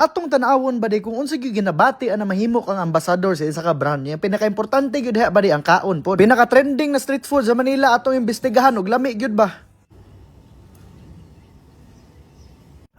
Atong tanawon ba di kung unsa gyud ginabati ana mahimo kang ambasador sa isa ka brand niya. Pinaka-importante gyud diha ba di ang kaon pod. Pinaka-trending na street food sa Manila atong imbestigahan og lami gyud ba.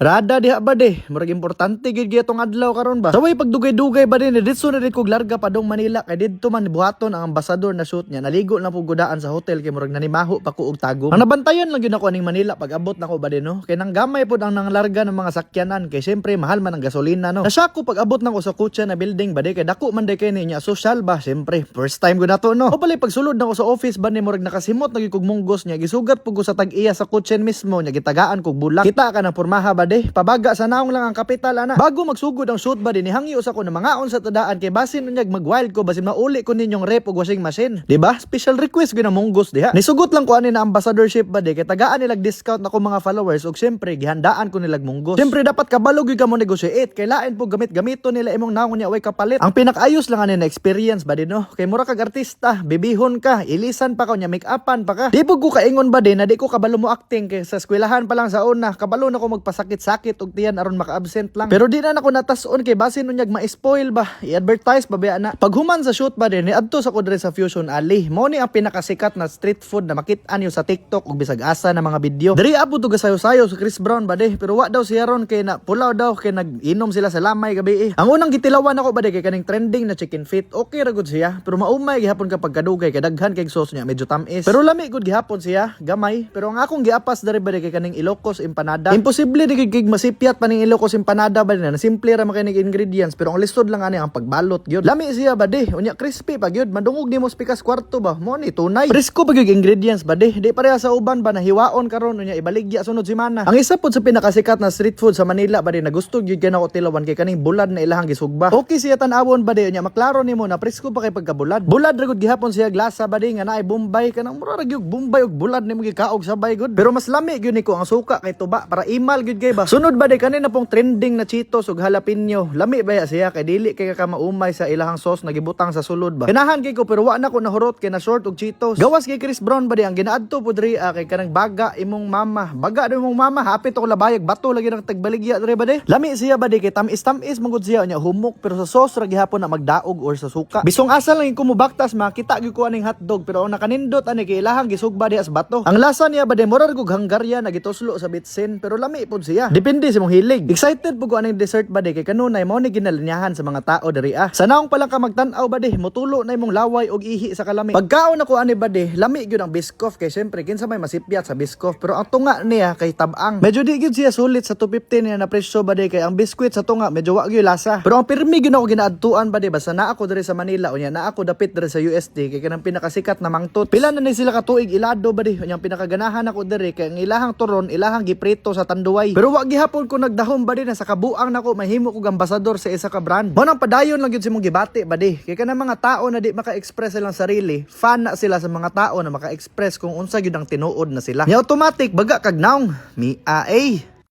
Rada diha ba de, murag importante gid gyatong adlaw karon ba. Saway pagdugay-dugay ba din didto na dit kog larga padong Manila kay didto man buhaton ang ambasador na shoot niya. Naligo na pug gudaan sa hotel kay murag nanimaho pa ko og tagom. Ang nabantayan lang gyud ako aning Manila pag abot nako ba din no. Kay nang gamay pod ang nanglarga ng mga sakyanan kay syempre mahal man ang gasolina no. Nasya ko pag abot nako sa kutsa na building ba de kay dako man de kay niya social ba syempre first time ko na to no. O pala pagsulod nako sa office ba ni murag nakasimot na gyud kog munggos niya gisugat pug ko sa tag-iya sa kutsen mismo niya gitagaan kog bulak. Kita ka na pormaha ba de pabaga sa naong lang ang kapital ana. Bago magsugod ang shoot ba din hangyo sa ko na mga on sa tadaan kay basin unyag mag-wild ko basin mauli ko ninyong rep ug washing machine. Di ba? Special request gyud na munggos diha. Nisugot lang ko ani na ambassadorship ba di kay tagaan nilag discount nako mga followers ug syempre gihandaan ko nilag munggos. Syempre dapat kabalo gyud ka mo negotiate kay lain po gamit-gamito nila imong naong niya way kapalit. Ang pinakaayos lang ani na experience ba din no. Kay mura kag artista, bibihon ka, ilisan pa ka nya make-upan pa ka. Di pud ko kaingon ba din na di ko kabalo mo acting kay sa eskwelahan pa lang sa una kabalo na ko magpasakit-sakit og tiyan aron maka-absent lang. Pero di na nako natas-on kay basin unyag ma-spoil ba, i-advertise ba biya na. Paghuman sa shoot ba din niadto sa kudre sa Fusion Alley. Mao ni ang pinakasikat na street food na makit-an niyo sa TikTok ug bisag asa na mga video. Diri apo to gasayo-sayo sa Chris Brown ba de, pero wa daw siya ron kay na pulaw daw kay nag-inom sila sa lamay gabi eh. Ang unang gitilawan ako ba de kay kaning trending na chicken feet. Okay ra gud siya, pero maumay gihapon kapag kadugay kay daghan kay sauce niya medyo tamis. Pero lami gud gihapon siya, gamay. Pero ang akong giapas diri ba de kay kaning Ilocos empanada. Imposible di kay masipyat paning Ilocos empanada ba na simple ra makinig ingredients pero ang lisod lang ani ang pagbalot gyud. Lami siya ba de, unya crispy pa gyud, madungog nimo spikas kwarto ba. Mo ni tunay. Presko pa gyud ingredients ba de, di pareha sa uban ba na hiwaon karon unya ibaligya sunod semana. Ang isa pod sa pinakasikat na street food sa Manila ba de nagusto gyud kana ko tilawan kay kaning bulad na ilahang gisugba. Okay siya tan-awon ba de unya maklaro nimo na presko pa kay pagkabulad. Bulad ra gud gihapon siya glasa ba de nga naay Bombay kanang mura ra gyud Bombay ug bulad nimo gikaog sabay gud. Pero mas lami gyud niko ang suka kay tuba para imal gyud kay ba. Sunod ba de kanina pong trending na Cheetos ug jalapeno. Lami ba siya kay dili kay ka maumay sa ilahang sauce na gibutang sa sulod ba. Ganahan kay ko pero wa na ko nahurot kay na short og Cheetos. Gawas kay Chris Brown ba di ang ginaadto pud diri kay kanang baga imong mama. Baga daw imong mama hapit og labayag bato lagi nang tagbaligya diri ba de. Lami siya ba di kay tamis mangud siya nya humok pero sa sauce ra gihapon na magdaog or sa suka. Bisong asa lang ko mobaktas makita gyud ko aning hotdog pero ang nakanindot ani kay ilahang gisugba di as bato. Ang lasa niya ba de mura gug hanggarya na gituslo sa bitsin pero lami pud siya. Depende sa imong hilig. Excited pud ko aning dessert ba de kay kanunay mao ni ginalinyahan sa mga tao diri Sa naong pa lang ka magtan-aw ba de motulo na imong laway og ihi sa kalami. Pagkaon ako ani ba de lami gyud ang Biscoff kay syempre kinsa may masipyat sa Biscoff pero ang tunga niya kay tabang. Medyo di gyud siya sulit sa 250 niya na presyo ba de kay ang biskwit sa tunga medyo wa gyud lasa. Pero ang pirmi gyud ako ginaadtuan ba de basta na ako diri sa Manila unya na ako dapit diri sa UST kay kanang pinakasikat na mangtot. Pila na ni sila ka tuig ilado ba de unya pinakaganahan ako diri kay ang ilahang turon ilahang giprito sa tanduay. Pero wa gihapon ko nagdahom ba de na sa kabuang nako mahimo ko ambasador sa isa ka brand. Mo nang padayon lang gyud si mong gibati ba de kay kanang mga tao na di maka-express silang sarili fan na sila sa mga tao na maka-express kung unsa gyud ang tinuod na sila. Ni automatic baga kag naong mi